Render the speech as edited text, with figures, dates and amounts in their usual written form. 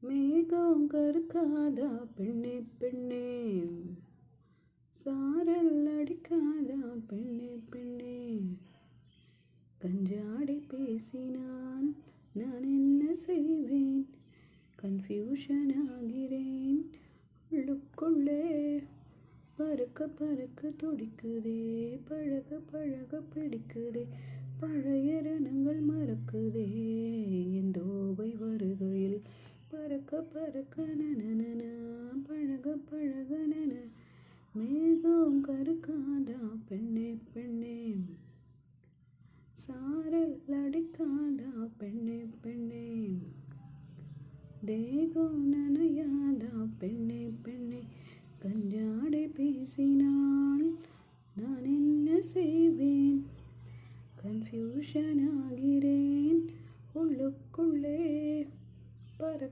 மேகம் கருக்காதா பெண்ணே பெண்ணே, சாரல் அடிக்காதா பெண்ணே பெண்ணே, கஞ்சாடி பேசினால் நான் என்ன செய்வேன், கன்ஃபியூஷன் ஆகிறேன் உள்ளுக்குள்ளே. பறக்க பறக்க துடிக்குதே, பழக பழக பிடிக்குதே, பழைய ரணங்கள் மறக்குதே என் தோகை வருகையில். பறக்க பறக்க நன பழக பழக நன, மேகம் கருக்காதா பெண்ணே பெண்ணே, சாரல் அடிக்காதா பெண்ணே பெண்ணே, தேகம் நனையாதா பெண்ணே பெண்ணே, கஞ்சாடை பேசினால் நான் என்ன செய்வேன், கன்ஃபியூஷன் ஆகிறேன் உள்ளுக்குள்ளே. பறக்க